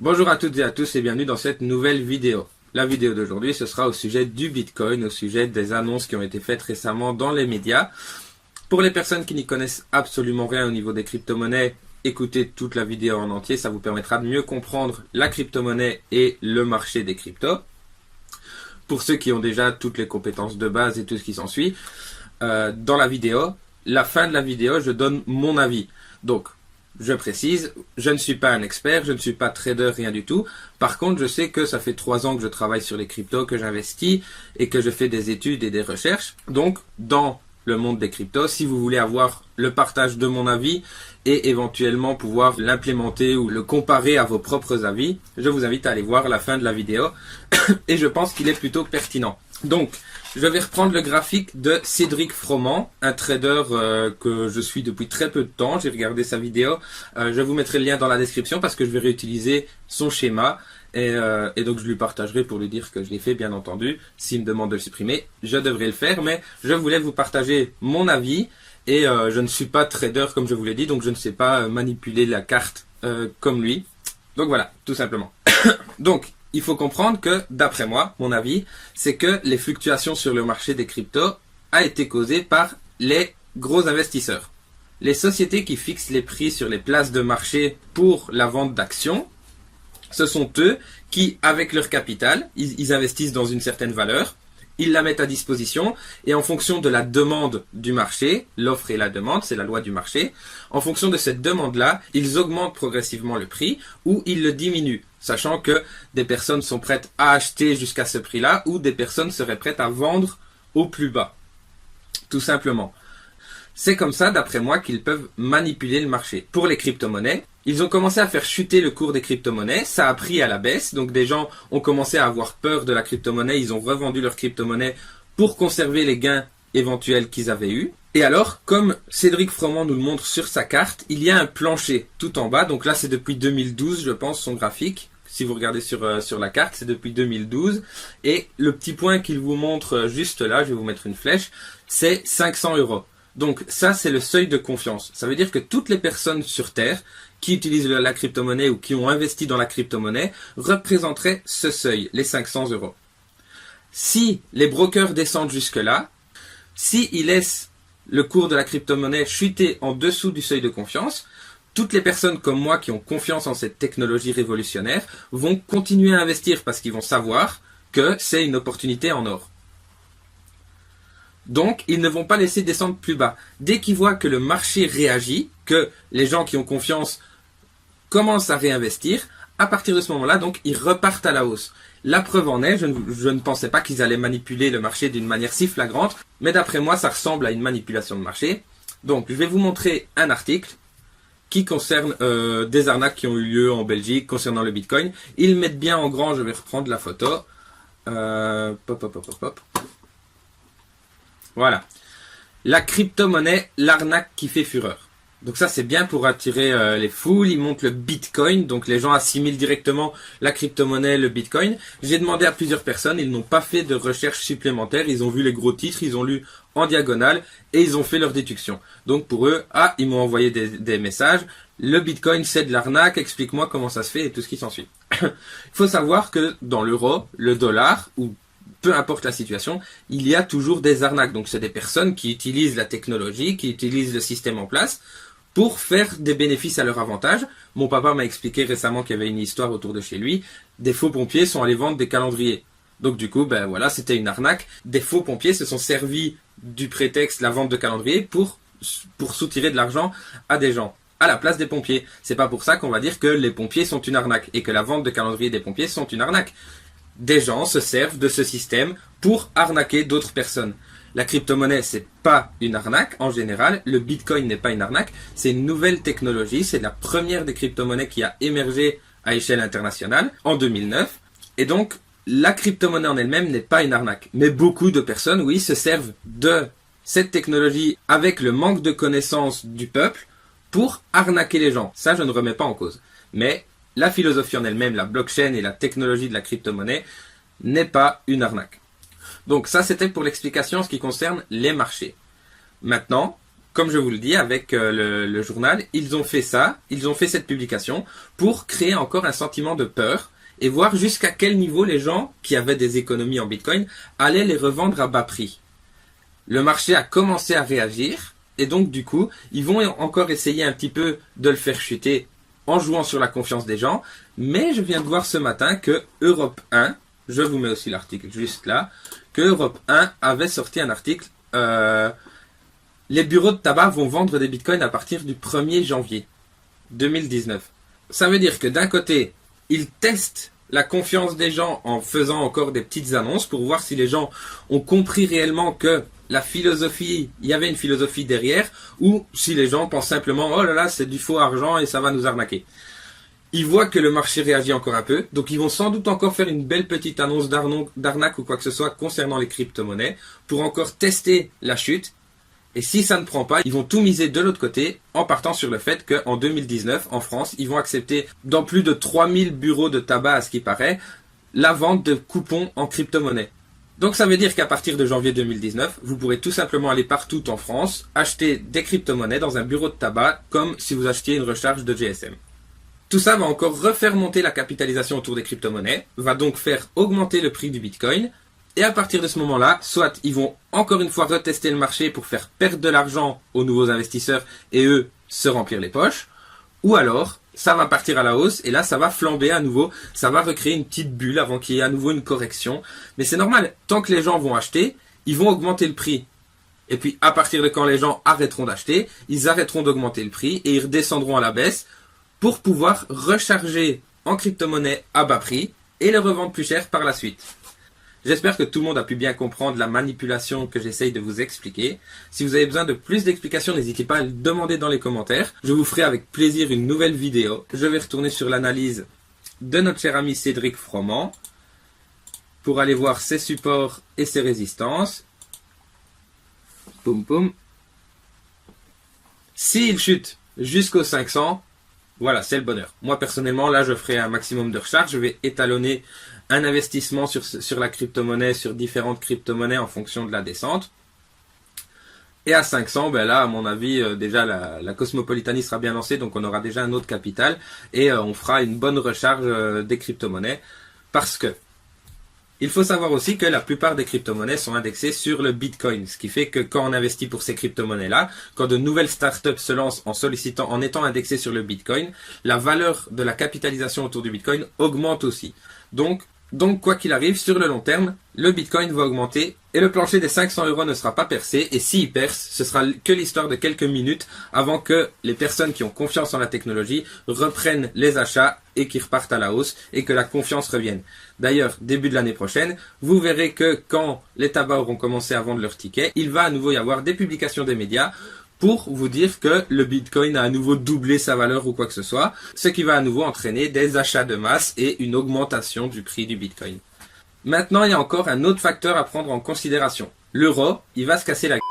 Bonjour à toutes et à tous et bienvenue dans cette nouvelle vidéo. La vidéo d'aujourd'hui, ce sera au sujet du Bitcoin, au sujet des annonces qui ont été faites récemment dans les médias. Pour les personnes qui n'y connaissent absolument rien au niveau des crypto-monnaies, écoutez toute la vidéo en entier, ça vous permettra de mieux comprendre la crypto-monnaie et le marché des cryptos. Pour ceux qui ont déjà toutes les compétences de base et tout ce qui s'ensuit, dans la fin de la vidéo, je donne mon avis. Donc, je précise, je ne suis pas un expert, je ne suis pas trader, rien du tout. Par contre, je sais que ça fait 3 ans que je travaille sur les cryptos, que j'investis et que je fais des études et des recherches. Donc, dans le monde des cryptos, si vous voulez avoir le partage de mon avis et éventuellement pouvoir l'implémenter ou le comparer à vos propres avis, je vous invite à aller voir la fin de la vidéo et je pense qu'il est plutôt pertinent. Donc, je vais reprendre le graphique de Cédric Froment, un trader que je suis depuis très peu de temps. J'ai regardé sa vidéo. Je vous mettrai le lien dans la description parce que je vais réutiliser son schéma. Et donc je lui partagerai pour lui dire que je l'ai fait, bien entendu. S'il me demande de le supprimer, je devrais le faire. Mais je voulais vous partager mon avis. Et je ne suis pas trader comme je vous l'ai dit. Donc je ne sais pas manipuler la carte comme lui. Donc voilà, tout simplement. Donc, il faut comprendre que, d'après moi, mon avis, c'est que les fluctuations sur le marché des cryptos a été causées par les gros investisseurs. Les sociétés qui fixent les prix sur les places de marché pour la vente d'actions, ce sont eux qui, avec leur capital, ils investissent dans une certaine valeur, ils la mettent à disposition et en fonction de la demande du marché, l'offre et la demande, c'est la loi du marché, en fonction de cette demande-là, ils augmentent progressivement le prix ou ils le diminuent, sachant que des personnes sont prêtes à acheter jusqu'à ce prix-là ou des personnes seraient prêtes à vendre au plus bas, tout simplement. C'est comme ça, d'après moi, qu'ils peuvent manipuler le marché. Pour les crypto-monnaies, ils ont commencé à faire chuter le cours des crypto-monnaies, ça a pris à la baisse, donc des gens ont commencé à avoir peur de la crypto-monnaie, ils ont revendu leur crypto-monnaie pour conserver les gains éventuels qu'ils avaient eus. Et alors, comme Cédric Froment nous le montre sur sa carte, il y a un plancher tout en bas, donc là c'est depuis 2012 je pense son graphique. Si vous regardez sur la carte, c'est depuis 2012. Et le petit point qu'il vous montre juste là, je vais vous mettre une flèche, c'est 500 €. Donc ça, c'est le seuil de confiance. Ça veut dire que toutes les personnes sur Terre qui utilisent la crypto-monnaie ou qui ont investi dans la crypto-monnaie représenteraient ce seuil, les 500 €. Si les brokers descendent jusque-là, s'ils laissent le cours de la crypto-monnaie chuter en dessous du seuil de confiance, toutes les personnes comme moi qui ont confiance en cette technologie révolutionnaire vont continuer à investir parce qu'ils vont savoir que c'est une opportunité en or. Donc, ils ne vont pas laisser descendre plus bas. Dès qu'ils voient que le marché réagit, que les gens qui ont confiance commencent à réinvestir, à partir de ce moment-là, donc, ils repartent à la hausse. La preuve en est, je ne pensais pas qu'ils allaient manipuler le marché d'une manière si flagrante, mais d'après moi, ça ressemble à une manipulation de marché. Donc, je vais vous montrer un article qui concerne des arnaques qui ont eu lieu en Belgique concernant le Bitcoin. Ils mettent bien en grand, je vais reprendre la photo. Voilà. La crypto-monnaie, l'arnaque qui fait fureur. Donc ça, c'est bien pour attirer les foules. Ils montrent le Bitcoin, donc les gens assimilent directement la crypto-monnaie, le Bitcoin. J'ai demandé à plusieurs personnes, ils n'ont pas fait de recherche supplémentaire. Ils ont vu les gros titres, ils ont lu en diagonale et ils ont fait leur déduction. Donc pour eux, ils m'ont envoyé des messages. Le Bitcoin, c'est de l'arnaque, explique-moi comment ça se fait et tout ce qui s'ensuit. Il faut savoir que dans l'euro, le dollar, ou peu importe la situation, il y a toujours des arnaques. Donc c'est des personnes qui utilisent la technologie, qui utilisent le système en place pour faire des bénéfices à leur avantage. Mon papa m'a expliqué récemment qu'il y avait une histoire autour de chez lui. Des faux pompiers sont allés vendre des calendriers. Donc du coup, voilà, c'était une arnaque. Des faux pompiers se sont servis du prétexte la vente de calendriers pour soutirer de l'argent à des gens à la place des pompiers. C'est pas pour ça qu'on va dire que les pompiers sont une arnaque et que la vente de calendriers des pompiers sont une arnaque. Des gens se servent de ce système pour arnaquer d'autres personnes. La crypto-monnaie, c'est pas une arnaque en général. Le Bitcoin n'est pas une arnaque. C'est une nouvelle technologie. C'est la première des crypto-monnaies qui a émergé à échelle internationale en 2009. Et donc, la crypto-monnaie en elle-même n'est pas une arnaque. Mais beaucoup de personnes, oui, se servent de cette technologie avec le manque de connaissance du peuple pour arnaquer les gens. Ça, je ne remets pas en cause. Mais la philosophie en elle-même, la blockchain et la technologie de la crypto-monnaie n'est pas une arnaque. Donc ça, c'était pour l'explication en ce qui concerne les marchés. Maintenant, comme je vous le dis, avec le journal, ils ont fait cette publication pour créer encore un sentiment de peur et voir jusqu'à quel niveau les gens qui avaient des économies en Bitcoin allaient les revendre à bas prix. Le marché a commencé à réagir et donc du coup, ils vont encore essayer un petit peu de le faire chuter en jouant sur la confiance des gens, mais je viens de voir ce matin que Europe 1, je vous mets aussi l'article juste là, que Europe 1 avait sorti un article les bureaux de tabac vont vendre des bitcoins à partir du 1er janvier 2019. Ça veut dire que d'un côté, ils testent la confiance des gens en faisant encore des petites annonces pour voir si les gens ont compris réellement que la philosophie, il y avait une philosophie derrière, ou si les gens pensent simplement « Oh là là, c'est du faux argent et ça va nous arnaquer ». Ils voient que le marché réagit encore un peu, donc ils vont sans doute encore faire une belle petite annonce d'arnaque ou quoi que ce soit concernant les crypto-monnaies pour encore tester la chute. Et si ça ne prend pas, ils vont tout miser de l'autre côté en partant sur le fait qu'en 2019, en France, ils vont accepter dans plus de 3000 bureaux de tabac, à ce qui paraît, la vente de coupons en crypto-monnaie. Donc ça veut dire qu'à partir de janvier 2019, vous pourrez tout simplement aller partout en France, acheter des crypto-monnaies dans un bureau de tabac comme si vous achetiez une recharge de GSM. Tout ça va encore refaire monter la capitalisation autour des crypto-monnaies, va donc faire augmenter le prix du Bitcoin. Et à partir de ce moment-là, soit ils vont encore une fois retester le marché pour faire perdre de l'argent aux nouveaux investisseurs et eux se remplir les poches, ou alors ça va partir à la hausse et là ça va flamber à nouveau, ça va recréer une petite bulle avant qu'il y ait à nouveau une correction. Mais c'est normal, tant que les gens vont acheter, ils vont augmenter le prix. Et puis à partir de quand les gens arrêteront d'acheter, ils arrêteront d'augmenter le prix et ils redescendront à la baisse pour pouvoir recharger en crypto-monnaie à bas prix et le revendre plus cher par la suite. J'espère que tout le monde a pu bien comprendre la manipulation que j'essaye de vous expliquer. Si vous avez besoin de plus d'explications, n'hésitez pas à le demander dans les commentaires. Je vous ferai avec plaisir une nouvelle vidéo. Je vais retourner sur l'analyse de notre cher ami Cédric Froment pour aller voir ses supports et ses résistances. Poum poum. S'il chute jusqu'au 500, voilà, c'est le bonheur. Moi personnellement, là je ferai un maximum de recharge. Je vais étalonner un investissement sur la crypto-monnaie, sur différentes crypto-monnaies en fonction de la descente. Et à 500, ben là, à mon avis, déjà la Cosmopolitanie sera bien lancée, donc on aura déjà un autre capital et on fera une bonne recharge des crypto-monnaies. Parce que il faut savoir aussi que la plupart des crypto-monnaies sont indexées sur le Bitcoin, ce qui fait que quand on investit pour ces crypto-monnaies-là, quand de nouvelles startups se lancent en étant indexées sur le Bitcoin, la valeur de la capitalisation autour du Bitcoin augmente aussi. Donc, quoi qu'il arrive, sur le long terme, le Bitcoin va augmenter et le plancher des 500 € ne sera pas percé. Et s'il perce, ce sera que l'histoire de quelques minutes avant que les personnes qui ont confiance en la technologie reprennent les achats et qu'ils repartent à la hausse et que la confiance revienne. D'ailleurs, début de l'année prochaine, vous verrez que quand les tabacs auront commencé à vendre leurs tickets, il va à nouveau y avoir des publications des médias pour vous dire que le Bitcoin a à nouveau doublé sa valeur ou quoi que ce soit, ce qui va à nouveau entraîner des achats de masse et une augmentation du prix du Bitcoin. Maintenant, il y a encore un autre facteur à prendre en considération. L'euro, il va se casser la gueule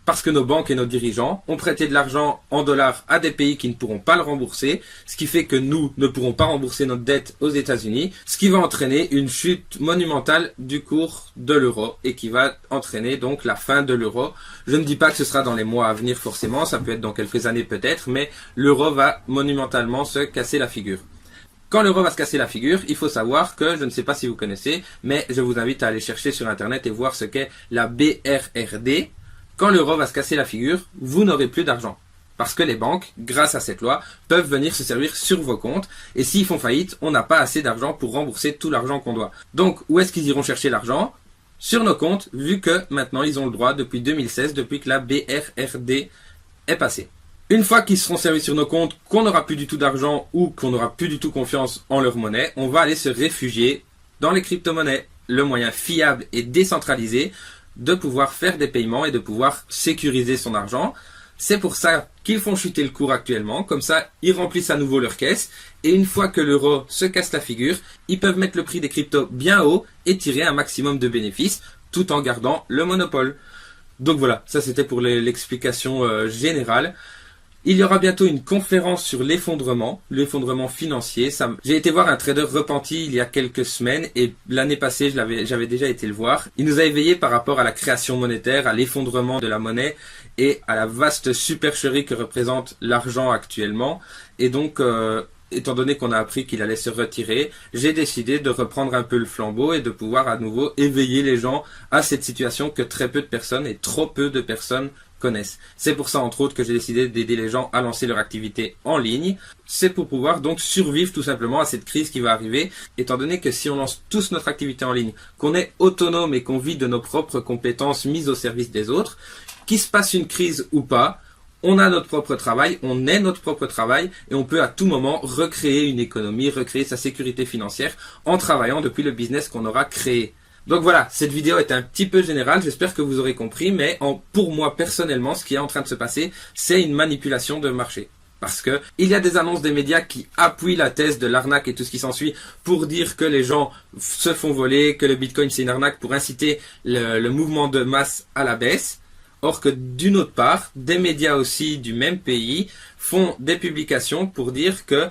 parce que nos banques et nos dirigeants ont prêté de l'argent en dollars à des pays qui ne pourront pas le rembourser, ce qui fait que nous ne pourrons pas rembourser notre dette aux États-Unis, ce qui va entraîner une chute monumentale du cours de l'euro et qui va entraîner donc la fin de l'euro. Je ne dis pas que ce sera dans les mois à venir forcément, ça peut être dans quelques années peut-être, mais l'euro va monumentalement se casser la figure. Quand l'euro va se casser la figure, il faut savoir que, je ne sais pas si vous connaissez, mais je vous invite à aller chercher sur internet et voir ce qu'est la BRRD. Quand l'euro va se casser la figure, vous n'aurez plus d'argent. Parce que les banques, grâce à cette loi, peuvent venir se servir sur vos comptes. Et s'ils font faillite, on n'a pas assez d'argent pour rembourser tout l'argent qu'on doit. Donc, où est-ce qu'ils iront chercher l'argent? Sur nos comptes, vu que maintenant ils ont le droit depuis 2016, depuis que la BRRD est passée. Une fois qu'ils seront servis sur nos comptes, qu'on n'aura plus du tout d'argent ou qu'on n'aura plus du tout confiance en leur monnaie, on va aller se réfugier dans les crypto-monnaies. Le moyen fiable et décentralisé de pouvoir faire des paiements et de pouvoir sécuriser son argent. C'est pour ça qu'ils font chuter le cours actuellement, comme ça ils remplissent à nouveau leur caisse et une fois que l'euro se casse la figure, ils peuvent mettre le prix des cryptos bien haut et tirer un maximum de bénéfices tout en gardant le monopole. Donc voilà, ça c'était pour l'explication générale. Il y aura bientôt une conférence sur l'effondrement financier. J'ai été voir un trader repenti il y a quelques semaines et l'année passée, j'avais déjà été le voir. Il nous a éveillé par rapport à la création monétaire, à l'effondrement de la monnaie et à la vaste supercherie que représente l'argent actuellement. Et donc, étant donné qu'on a appris qu'il allait se retirer, j'ai décidé de reprendre un peu le flambeau et de pouvoir à nouveau éveiller les gens à cette situation que très peu de personnes et trop peu de personnes connaissent. C'est pour ça entre autres que j'ai décidé d'aider les gens à lancer leur activité en ligne. C'est pour pouvoir donc survivre tout simplement à cette crise qui va arriver, étant donné que si on lance tous notre activité en ligne, qu'on est autonome et qu'on vit de nos propres compétences mises au service des autres, qu'il se passe une crise ou pas, on a notre propre travail, on est notre propre travail et on peut à tout moment recréer une économie, recréer sa sécurité financière en travaillant depuis le business qu'on aura créé. Donc voilà, cette vidéo est un petit peu générale, j'espère que vous aurez compris, mais pour moi personnellement, ce qui est en train de se passer, c'est une manipulation de marché. Parce que il y a des annonces des médias qui appuient la thèse de l'arnaque et tout ce qui s'ensuit pour dire que les gens se font voler, que le Bitcoin c'est une arnaque pour inciter le mouvement de masse à la baisse. Or que d'une autre part, des médias aussi du même pays font des publications pour dire que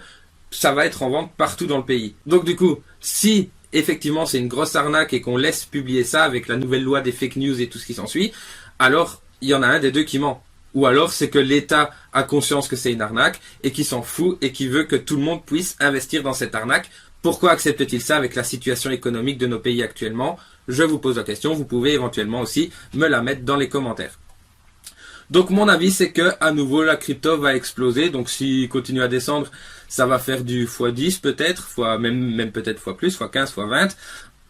ça va être en vente partout dans le pays. Donc du coup, si effectivement c'est une grosse arnaque et qu'on laisse publier ça avec la nouvelle loi des fake news et tout ce qui s'ensuit, alors il y en a un des deux qui ment. Ou alors c'est que l'État a conscience que c'est une arnaque et qui s'en fout et qui veut que tout le monde puisse investir dans cette arnaque. Pourquoi accepte-t-il ça avec la situation économique de nos pays actuellement? Je vous pose la question, vous pouvez éventuellement aussi me la mettre dans les commentaires. Donc mon avis c'est que à nouveau la crypto va exploser, donc s'il continue à descendre, ça va faire du x10 peut-être, même peut-être x+, x15, x20.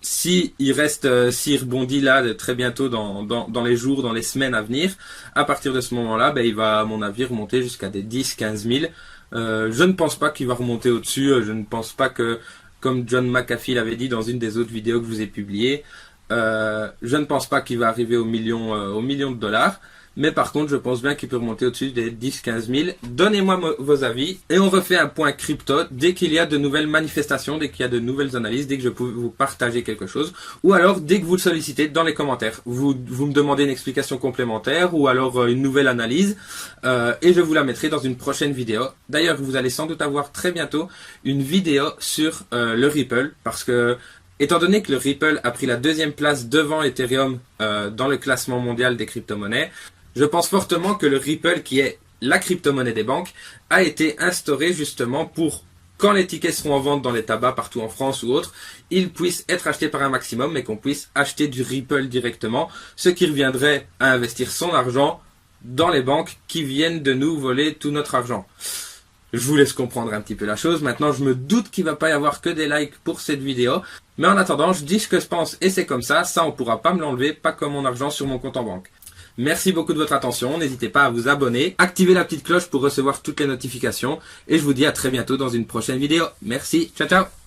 S'il rebondit là très bientôt dans les jours, dans les semaines à venir, à partir de ce moment-là, il va à mon avis remonter jusqu'à des 10-15 000. Je ne pense pas qu'il va remonter au-dessus, je ne pense pas que, comme John McAfee l'avait dit dans une des autres vidéos que je vous ai publiées, je ne pense pas qu'il va arriver au million de dollars. Mais par contre, je pense bien qu'il peut remonter au-dessus des 10-15 000. Donnez-moi vos avis. Et on refait un point crypto dès qu'il y a de nouvelles manifestations, dès qu'il y a de nouvelles analyses, dès que je peux vous partager quelque chose. Ou alors, dès que vous le sollicitez dans les commentaires. Vous me demandez une explication complémentaire ou alors une nouvelle analyse. Et je vous la mettrai dans une prochaine vidéo. D'ailleurs, vous allez sans doute avoir très bientôt une vidéo sur le Ripple. Parce que, étant donné que le Ripple a pris la 2e place devant Ethereum dans le classement mondial des crypto-monnaies, je pense fortement que le Ripple, qui est la crypto-monnaie des banques, a été instauré justement pour, quand les tickets seront en vente dans les tabacs partout en France ou autre, ils puissent être achetés par un maximum et qu'on puisse acheter du Ripple directement, ce qui reviendrait à investir son argent dans les banques qui viennent de nous voler tout notre argent. Je vous laisse comprendre un petit peu la chose. Maintenant, je me doute qu'il va pas y avoir que des likes pour cette vidéo. Mais en attendant, je dis ce que je pense et c'est comme ça. Ça, on pourra pas me l'enlever, pas comme mon argent sur mon compte en banque. Merci beaucoup de votre attention, n'hésitez pas à vous abonner, activez la petite cloche pour recevoir toutes les notifications et je vous dis à très bientôt dans une prochaine vidéo. Merci, ciao ciao.